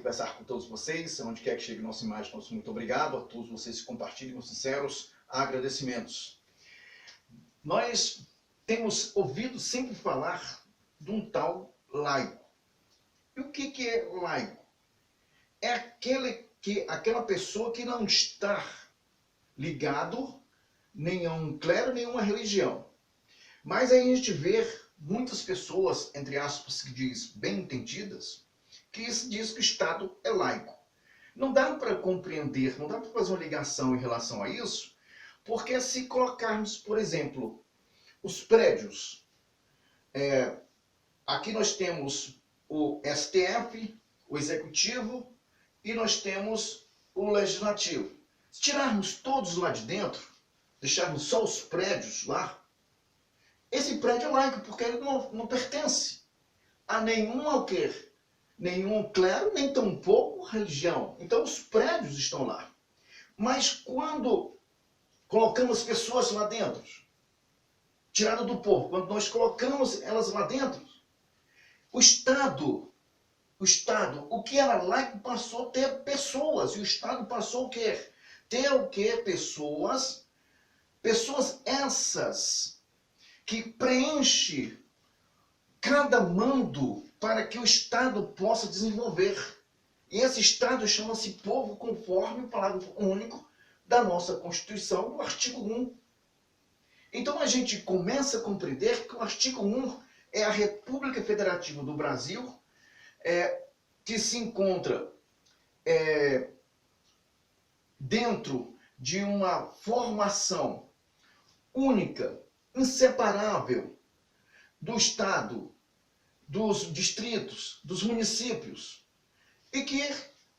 conversar com todos vocês, onde quer que chegue nossa imagem, nosso muito obrigado a todos vocês que compartilhem com sinceros agradecimentos. Nós temos ouvido sempre falar de um tal laico. E o que é laico? É aquela pessoa que não está ligado nem a um clero, nem a uma religião. Mas aí a gente vê muitas pessoas, entre aspas, que diz bem entendidas, que diz que o Estado é laico. Não dá para compreender, não dá para fazer uma ligação em relação a isso, porque se colocarmos, por exemplo, os prédios, aqui nós temos o STF, o Executivo, e nós temos o Legislativo. Se tirarmos todos lá de dentro, deixarmos só os prédios lá, esse prédio é laico, porque ele não pertence a nenhum clero, nem tampouco religião. Então os prédios estão lá. Mas quando colocamos pessoas lá dentro, tirado do povo, quando nós colocamos elas lá dentro, o Estado, o que era laico passou a ter pessoas. E o Estado passou a ter o quê? Pessoas essas que preenchem cada mando para que o Estado possa desenvolver. E esse Estado chama-se povo, conforme o parágrafo único da nossa Constituição, no artigo 1. Então a gente começa a compreender que o artigo 1 é a República Federativa do Brasil, que se encontra dentro de uma formação única, inseparável do Estado, dos distritos, dos municípios, e que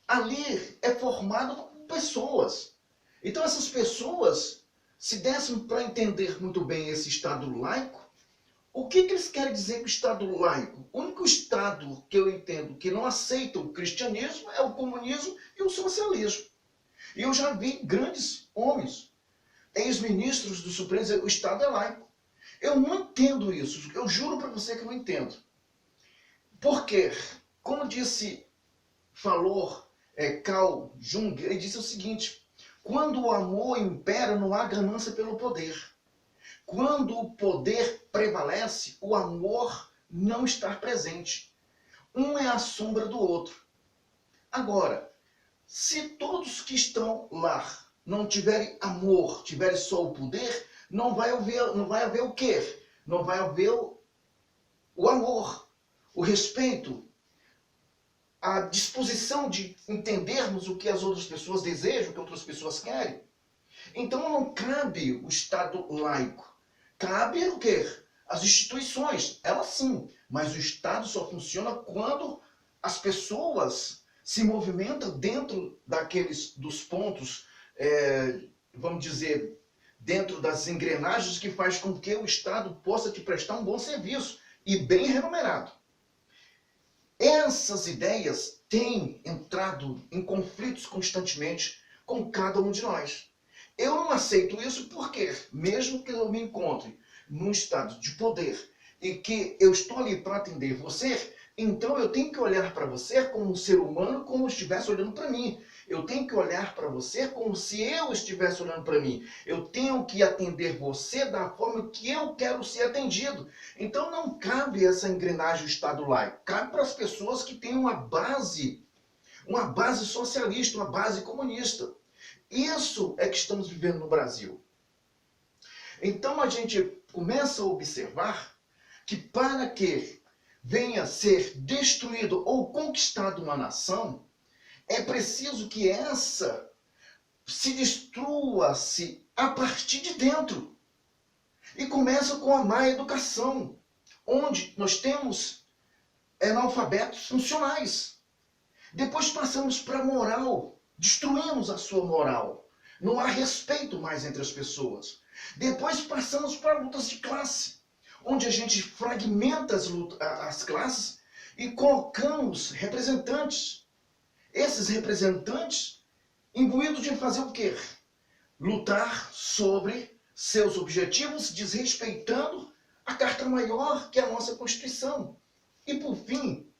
ali é formado por pessoas. Então essas pessoas, se dessem para entender muito bem esse Estado laico, o que eles querem dizer com o Estado laico? O único Estado que eu entendo que não aceita o cristianismo é o comunismo e o socialismo. E eu já vi grandes homens, ex-ministros do Supremo, dizer que o Estado é laico. Eu não entendo isso, eu juro para você que eu não entendo. Porque, como falou Carl Jung, ele disse o seguinte: quando o amor impera, não há ganância pelo poder. Quando o poder prevalece, o amor não está presente. Um é a sombra do outro. Agora, se todos que estão lá não tiverem amor, tiverem só o poder, não vai haver o quê? Não vai haver o amor, o respeito, a disposição de entendermos o que as outras pessoas desejam, o que outras pessoas querem. Então não cabe o Estado laico. Cabe o quê? As instituições, elas sim, mas o Estado só funciona quando as pessoas se movimentam dentro dos pontos, vamos dizer, dentro das engrenagens que faz com que o Estado possa te prestar um bom serviço e bem remunerado. Essas ideias têm entrado em conflitos constantemente com cada um de nós. Eu não aceito isso porque, mesmo que eu me encontre num estado de poder e que eu estou ali para atender você, então eu tenho que olhar para você como um ser humano, como se estivesse olhando para mim. Eu tenho que olhar para você como se eu estivesse olhando para mim. Eu tenho que atender você da forma que eu quero ser atendido. Então não cabe essa engrenagem do Estado laico. Cabe para as pessoas que têm uma base socialista, uma base comunista. Isso é que estamos vivendo no Brasil. Então a gente começa a observar que para que venha ser destruído ou conquistado uma nação, é preciso que essa se destrua-se a partir de dentro. E começa com a má educação, onde nós temos analfabetos funcionais. Depois passamos para a moral, destruímos a sua moral. Não há respeito mais entre as pessoas. Depois passamos para lutas de classe, onde a gente fragmenta as classes e colocamos representantes. Esses representantes, imbuídos de fazer o quê? Lutar sobre seus objetivos, desrespeitando a Carta Maior, que é a nossa Constituição. E por fim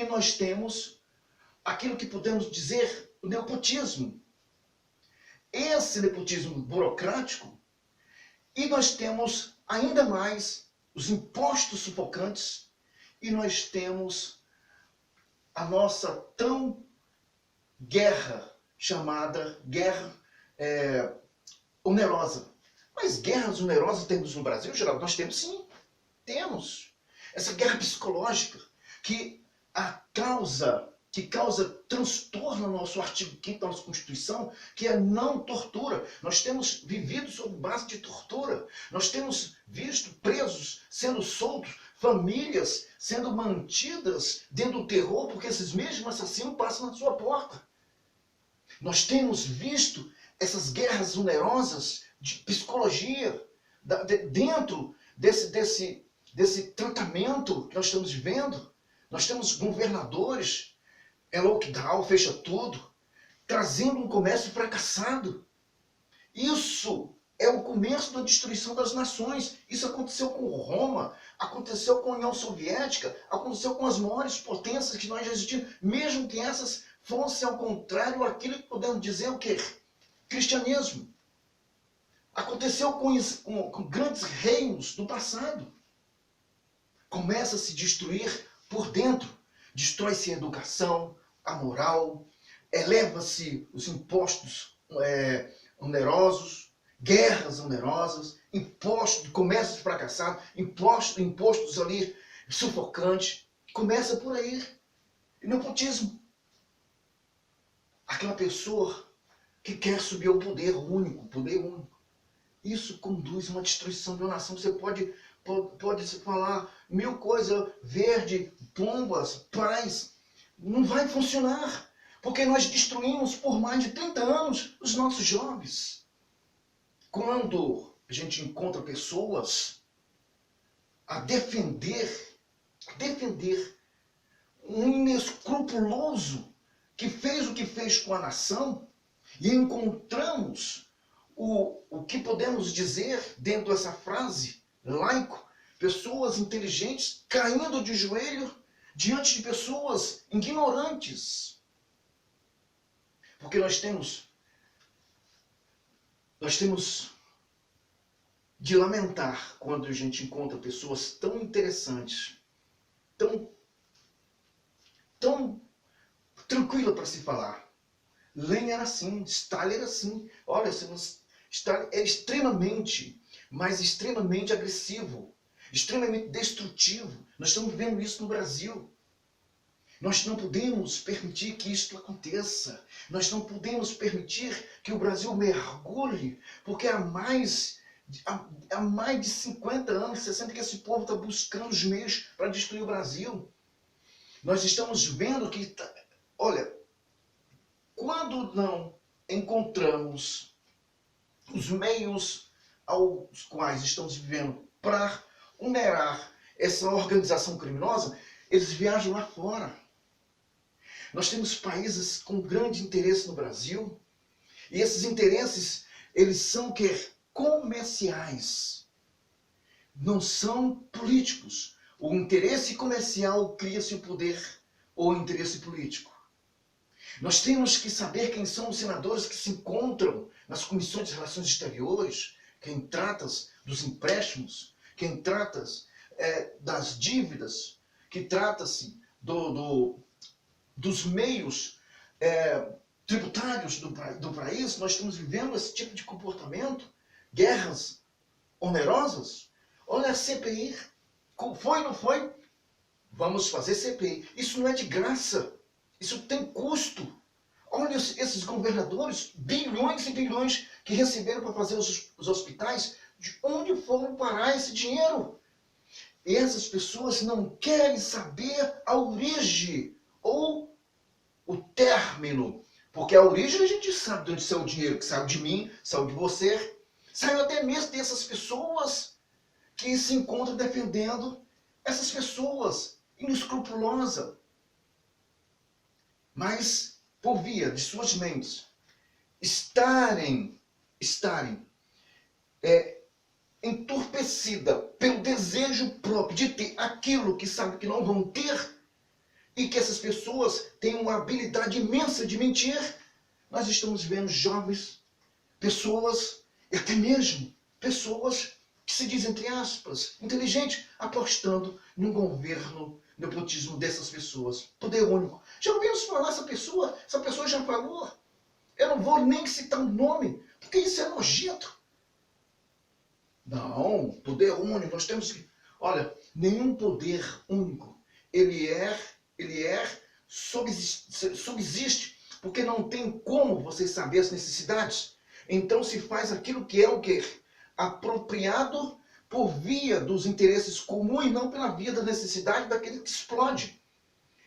nós temos aquilo que podemos dizer o nepotismo. Esse nepotismo burocrático, e nós temos ainda mais os impostos sufocantes, e nós temos a nossa tão guerra, chamada guerra onerosa. Mas guerras onerosas temos no Brasil, Geraldo? Nós temos sim, temos. Essa guerra psicológica que causa transtorno no nosso artigo 5º da nossa Constituição, que é não tortura. Nós temos vivido sob base de tortura. Nós temos visto presos sendo soltos, famílias sendo mantidas dentro do terror, porque esses mesmos assassinos passam na sua porta. Nós temos visto essas guerras onerosas de psicologia dentro desse tratamento que nós estamos vivendo. Nós temos governadores, lockdown, fecha tudo, trazendo um comércio fracassado. Isso é o começo da destruição das nações. Isso aconteceu com Roma, aconteceu com a União Soviética, aconteceu com as maiores potências que nós já existimos, mesmo que essas fossem ao contrário aquilo que podemos dizer o quê? Cristianismo. Aconteceu com grandes reinos do passado. Começa a se destruir por dentro. Destrói-se a educação, a moral, eleva-se os impostos onerosos, guerras onerosas, impostos, comércios fracassados, impostos ali sufocantes. Começa por aí. E nepotismo. Aquela pessoa que quer subir ao poder único, Isso conduz a uma destruição de uma nação. Você pode se falar mil coisas, verde, bombas, paz. Não vai funcionar, porque nós destruímos por mais de 30 anos os nossos jovens. Quando a gente encontra pessoas a defender um inescrupuloso que fez o que fez com a nação, e encontramos o que podemos dizer dentro dessa frase, laico, pessoas inteligentes caindo de joelho diante de pessoas ignorantes. Porque nós temos de lamentar quando a gente encontra pessoas tão interessantes, tão tranquila para se falar. Lenin era assim, Stalin era assim. Olha, Stalin é extremamente agressivo, extremamente destrutivo. Nós estamos vendo isso no Brasil. Nós não podemos permitir que isto aconteça. Nós não podemos permitir que o Brasil mergulhe, porque há mais de 50 anos, 60, que esse povo está buscando os meios para destruir o Brasil. Nós estamos vendo que, olha, quando não encontramos os meios aos quais estamos vivendo para onerar essa organização criminosa, eles viajam lá fora. Nós temos países com grande interesse no Brasil, e esses interesses, eles são comerciais, não são políticos. O interesse comercial cria-se o poder ou interesse político. Nós temos que saber quem são os senadores que se encontram nas comissões de relações exteriores, quem trata dos empréstimos, quem trata das dívidas, que trata-se dos meios tributários do país. Nós estamos vivendo esse tipo de comportamento, guerras onerosas. Olha a CPI, foi ou não foi? Vamos fazer CPI. Isso não é de graça, isso tem custo. Olha esses governadores, bilhões e bilhões que receberam para fazer os hospitais, de onde foram parar esse dinheiro? E essas pessoas não querem saber a origem ou o término. Porque a origem a gente sabe de onde saiu o dinheiro, que saiu de mim, saiu de você. Saiu até mesmo dessas pessoas que se encontram defendendo essas pessoas inescrupulosas. Mas, por via de suas mentes estarem entorpecida pelo desejo próprio de ter aquilo que sabe que não vão ter, e que essas pessoas têm uma habilidade imensa de mentir. Nós estamos vendo jovens, pessoas, e até mesmo pessoas que se dizem, entre aspas, inteligentes, apostando num governo, nepotismo dessas pessoas. Poder único. Já ouvimos falar essa pessoa já falou. Eu não vou nem citar o nome, porque isso é nojento. Não, poder único, nós temos que... Olha, nenhum poder único, ele subsiste, porque não tem como você saber as necessidades. Então se faz aquilo que é o quê? Apropriado por via dos interesses comuns e não pela via da necessidade daquele que explode.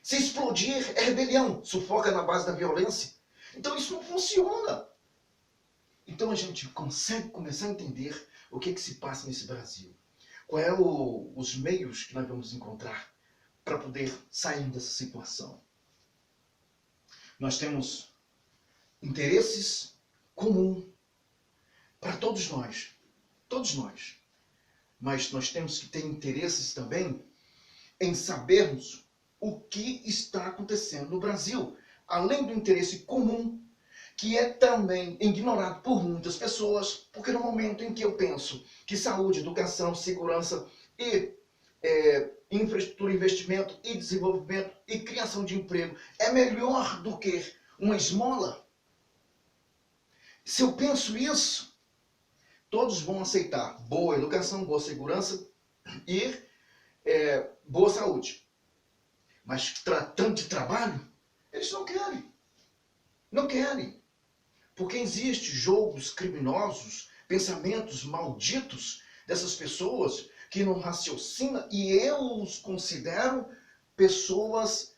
Se explodir é rebelião, sufoca na base da violência. Então isso não funciona. Então a gente consegue começar a entender o que se passa nesse Brasil. Quais os meios que nós vamos encontrar para poder sair dessa situação. Nós temos interesses comuns para todos nós. Todos nós. Mas nós temos que ter interesses também em sabermos o que está acontecendo no Brasil. Além do interesse comum, que é também ignorado por muitas pessoas, porque no momento em que eu penso que saúde, educação, segurança e infraestrutura, investimento e desenvolvimento e criação de emprego é melhor do que uma esmola, se eu penso isso, todos vão aceitar boa educação, boa segurança e boa saúde. Mas tratando de trabalho, eles não querem. Não querem. Porque existem jogos criminosos, pensamentos malditos dessas pessoas que não raciocinam, e eu os considero pessoas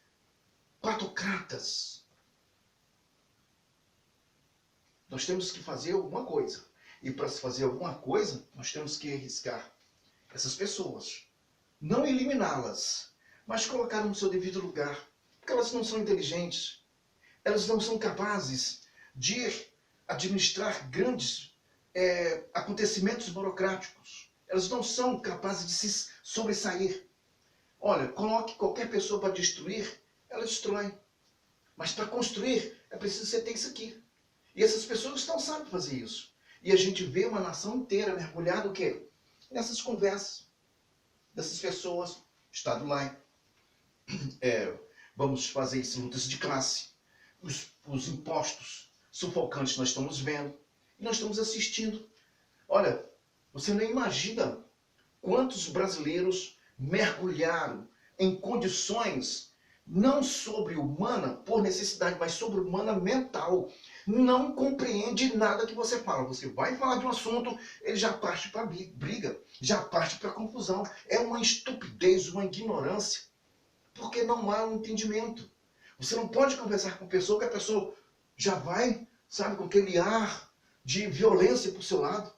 patocratas. Nós temos que fazer alguma coisa. E para se fazer alguma coisa, nós temos que arriscar essas pessoas. Não eliminá-las, mas colocar no seu devido lugar. Porque elas não são inteligentes. Elas não são capazes de administrar grandes acontecimentos burocráticos. Elas não são capazes de se sobressair. Olha, coloque qualquer pessoa para destruir, ela destrói. Mas para construir, é preciso você ter isso aqui. E essas pessoas não sabem fazer isso. E a gente vê uma nação inteira mergulhada o quê? Nessas conversas dessas pessoas, Estado laico. Vamos fazer isso, lutas de classe. Os impostos sufocantes nós estamos vendo. E nós estamos assistindo. Olha, você nem imagina quantos brasileiros mergulharam em condições não sobre-humana por necessidade, mas sobre-humana mental. Não compreende nada que você fala. Você vai falar de um assunto, ele já parte para briga, já parte para confusão. É uma estupidez, uma ignorância, porque não há um entendimento. Você não pode conversar com a pessoa que a pessoa já vai, sabe, com aquele ar de violência para o seu lado.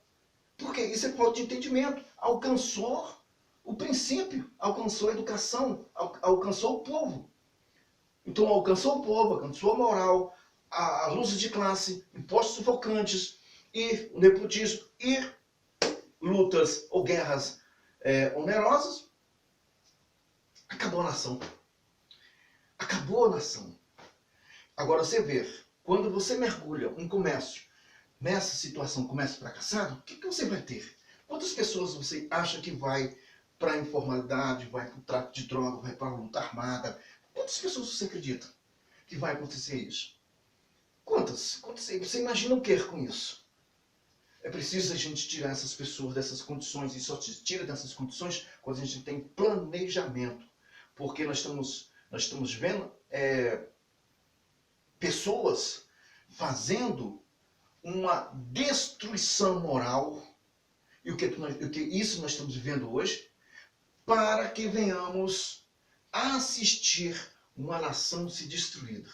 Porque isso é falta de entendimento. Alcançou o princípio, alcançou a educação, alcançou o povo. Então alcançou o povo, alcançou a moral, a luta de classe, impostos sufocantes, e o nepotismo, e lutas ou guerras onerosas. Acabou a nação. Acabou a nação. Agora você vê, quando você mergulha um comércio nessa situação, comércio fracassado, o que você vai ter? Quantas pessoas você acha que vai para a informalidade, vai para o tráfico de droga, vai para a luta armada? Quantas pessoas você acredita que vai acontecer isso? Quantas? Você imagina o que com isso? É preciso a gente tirar essas pessoas dessas condições, e só se tira dessas condições quando a gente tem planejamento. Porque nós estamos vendo pessoas fazendo uma destruição moral, e o que isso nós estamos vivendo hoje, para que venhamos assistir uma nação se destruída.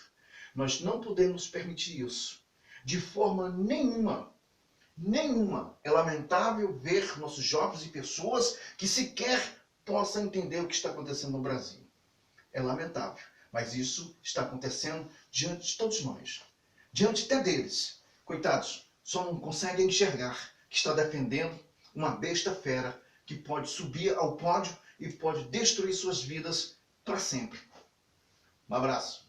Nós não podemos permitir isso. De forma nenhuma. Nenhuma. É lamentável ver nossos jovens e pessoas que sequer possam entender o que está acontecendo no Brasil. É lamentável. Mas isso está acontecendo diante de todos nós. Diante até deles. Coitados, só não conseguem enxergar que está defendendo uma besta fera que pode subir ao pódio e pode destruir suas vidas para sempre. Um abraço.